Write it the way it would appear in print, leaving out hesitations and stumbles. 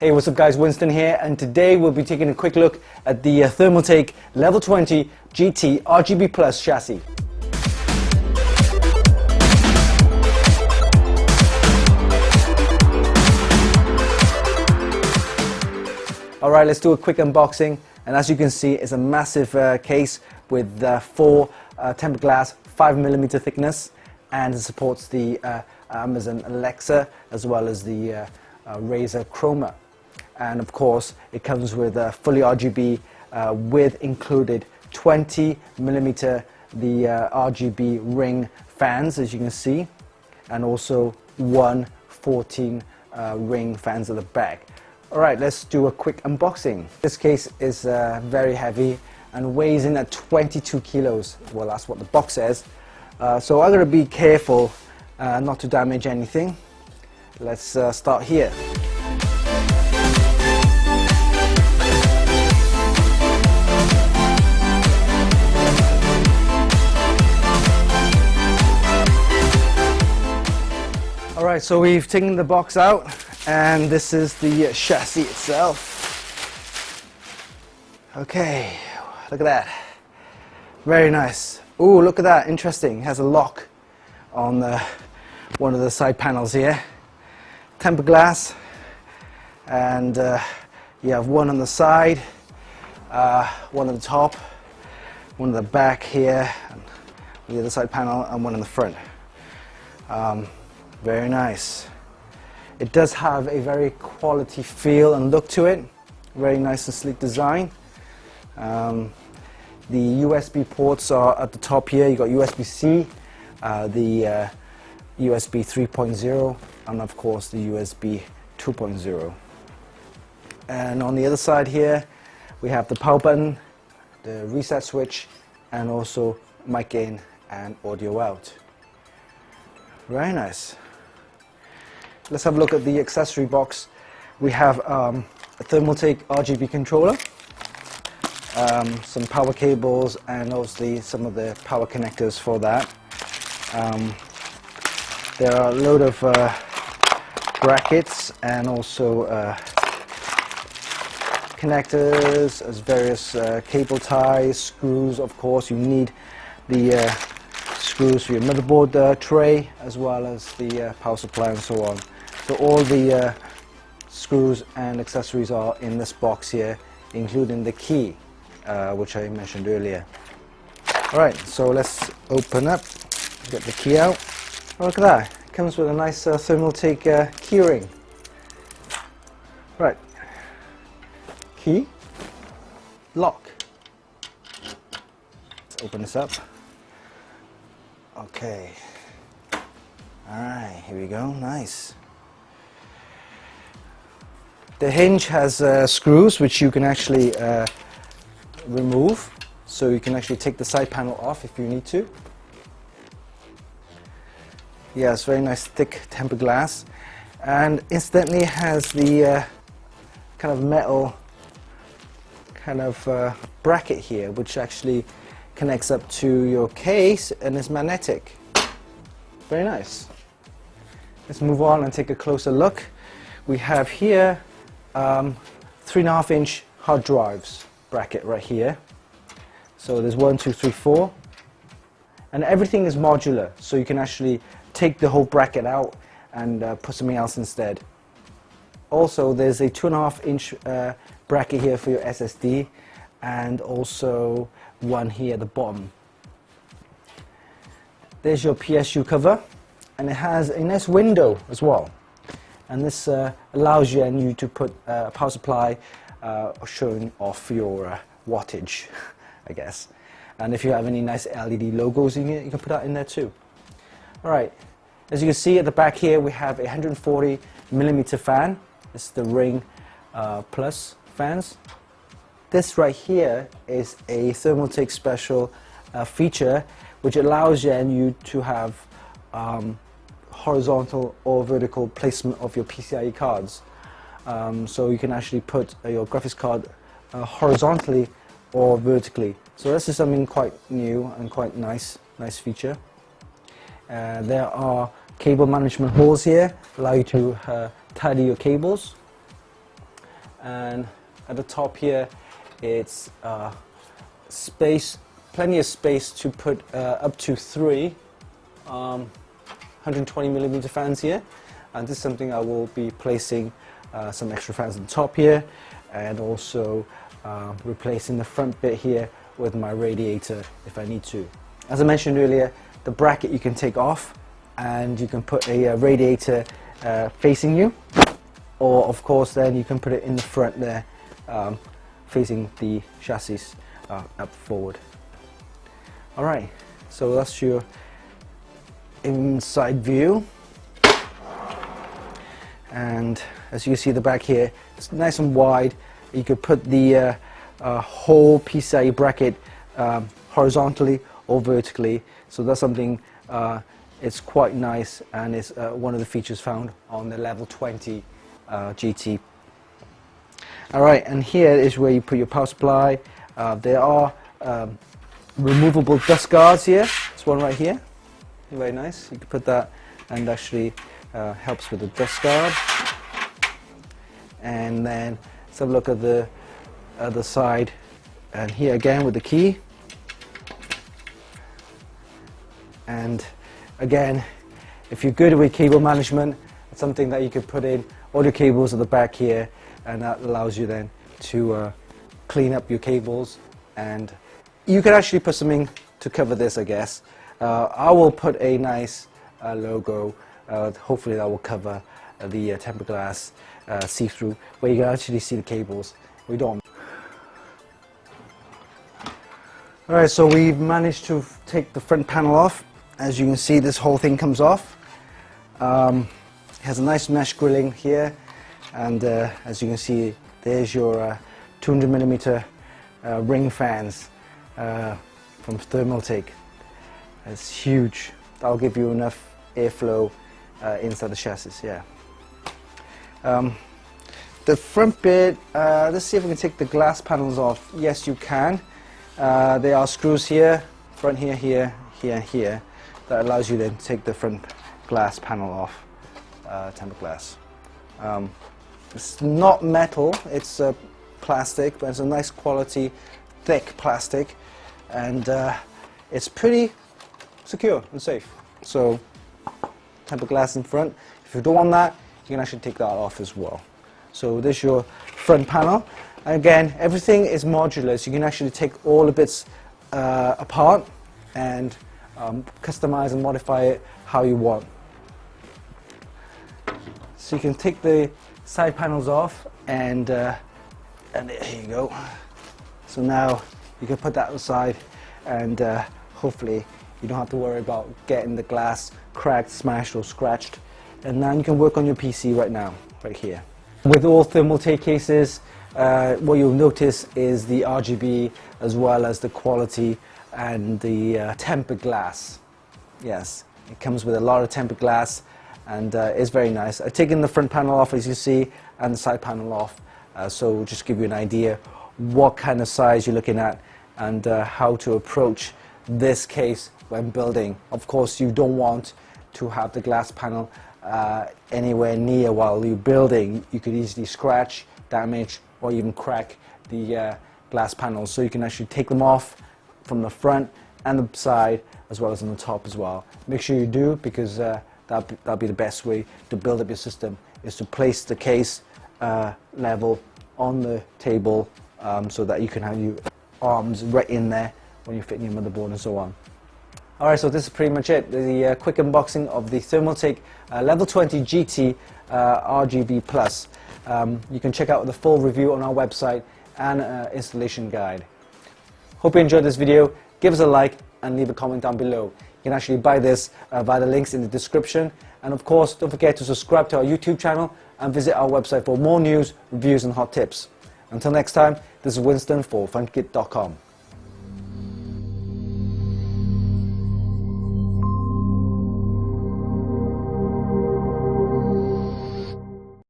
Hey, what's up guys, Winston here, and today we'll be taking a quick look at the Thermaltake Level 20 GT RGB Plus chassis. Alright, let's do a quick unboxing, and as you can see, it's a massive case with 4 tempered glass, 5mm thickness, and it supports the Amazon Alexa as well as the Razer Chroma. And of course, it comes with fully RGB with included 20mm the RGB ring fans, as you can see, and also 14 ring fans at the back. Alright, let's do a quick unboxing. This case is very heavy and weighs in at 22 kilos. Well, that's what the box says. So I'm going to be careful not to damage anything. Let's start here. Alright, so we've taken the box out, and this is the chassis itself. Okay, look at that. Very nice. Ooh, look at that, interesting. It has a lock on one of the side panels here. Tempered glass, and you have one on the side, one on the top, one on the back here, and the other side panel, and one in the front. Very nice. It does have a very quality feel and look to it. Very nice and sleek design. The USB ports are at the top here. You've got USB-C, the USB 3.0, and of course the USB 2.0. And on the other side here, we have the power button, the reset switch, and also mic in and audio out. Very nice. Let's have a look at the accessory box. We have a Thermaltake RGB controller, some power cables, and obviously some of the power connectors for that. There are a load of brackets and also connectors, as various cable ties, screws. Of course, you need the screws for your motherboard tray, as well as the power supply and so on. So all the screws and accessories are in this box here, including the key, which I mentioned earlier. Alright, so let's open up, get the key out. Oh, look at that, it comes with a nice Thermaltake key ring. Right, key, lock. Let's open this up. Okay, alright, here we go, nice. The hinge has screws which you can actually remove, so you can actually take the side panel off if you need to. Yeah, it's very nice thick tempered glass, and incidentally it has the kind of metal kind of bracket here, which actually connects up to your case and is magnetic. Very nice. Let's move on and take a closer look. We have here 3.5-inch hard drives bracket right here. So there's 1, 2, 3, 4, and everything is modular, so you can actually take the whole bracket out and put something else instead. Also, there's a 2.5-inch bracket here for your SSD, and also one here at the bottom. There's your PSU cover, and it has a nice window as well. And this allows you to put a power supply showing off your wattage, I guess. And if you have any nice LED logos, you can put that in there too. Alright, as you can see at the back here, we have a 140mm fan. This is the Ring Plus fans. This right here is a Thermaltake special feature, which allows you to have horizontal or vertical placement of your PCI-E cards. So you can actually put your graphics card horizontally or vertically. So this is something quite new and quite nice feature. There are cable management holes here, allow you to tidy your cables. and at the top here it's plenty of space to put up to 3 120mm fans here, and this is something I will be placing some extra fans on the top here, and also replacing the front bit here with my radiator if I need to. As I mentioned earlier, the bracket you can take off and you can put a radiator facing you, or of course then you can put it in the front there, facing the chassis up forward. Alright, so that's your inside view, and as you see the back here, it's nice and wide. You could put the whole PCI-E bracket horizontally or vertically, so that's something it's quite nice, and it's one of the features found on the level 20 GT. Alright, and here is where you put your power supply. There are removable dust guards here. There's one right here, very nice. You can put that, and actually helps with the dust guard. And then let's have a look at the other side, and here again with the key. And again, if you're good with cable management, it's something that you could put in all your cables at the back here, and that allows you then to clean up your cables. And you can actually put something to cover this, I guess. I will put a nice logo, hopefully that will cover the tempered glass see-through, where you can actually see the cables. We don't. Alright, so we've managed to take the front panel off. As you can see, this whole thing comes off. It has a nice mesh grilling here, and as you can see, there's your 200mm ring fans from Thermaltake. It's huge. That'll give you enough airflow inside the chassis. Yeah. The front bit, let's see if we can take the glass panels off. Yes, you can. There are screws here, front here, here, here, here. That allows you then to take the front glass panel off, tempered glass. It's not metal, it's plastic, but it's a nice quality, thick plastic, and it's pretty secure and safe. So, tempered glass in front. If you don't want that, you can actually take that off as well. So this is your front panel. And again, everything is modular, so you can actually take all the bits apart and customize and modify it how you want. So you can take the side panels off, and there you go. So now you can put that aside, and hopefully you don't have to worry about getting the glass cracked, smashed or scratched. And now you can work on your PC right now, right here. With all Thermaltake cases, what you'll notice is the RGB as well as the quality and the tempered glass. Yes, it comes with a lot of tempered glass, and it's very nice. I've taken the front panel off, as you see, and the side panel off, so just give you an idea what kind of size you're looking at, and how to approach this case when building. Of course, you don't want to have the glass panel anywhere near while you're building. You could easily scratch, damage, or even crack the glass panels, so you can actually take them off from the front and the side, as well as on the top as well. Make sure you do, because that'll be the best way to build up your system, is to place the case level on the table, so that you can have your arms right in there when you're fitting your motherboard and so on. Alright, so this is pretty much it, the quick unboxing of the Thermaltake Level 20 GT RGB Plus. You can check out the full review on our website and installation guide. Hope you enjoyed this video. Give us a like and leave a comment down below. You can actually buy this via the links in the description. And of course, don't forget to subscribe to our YouTube channel and visit our website for more news, reviews and hot tips. Until next time, this is Winston for Funkykit.com.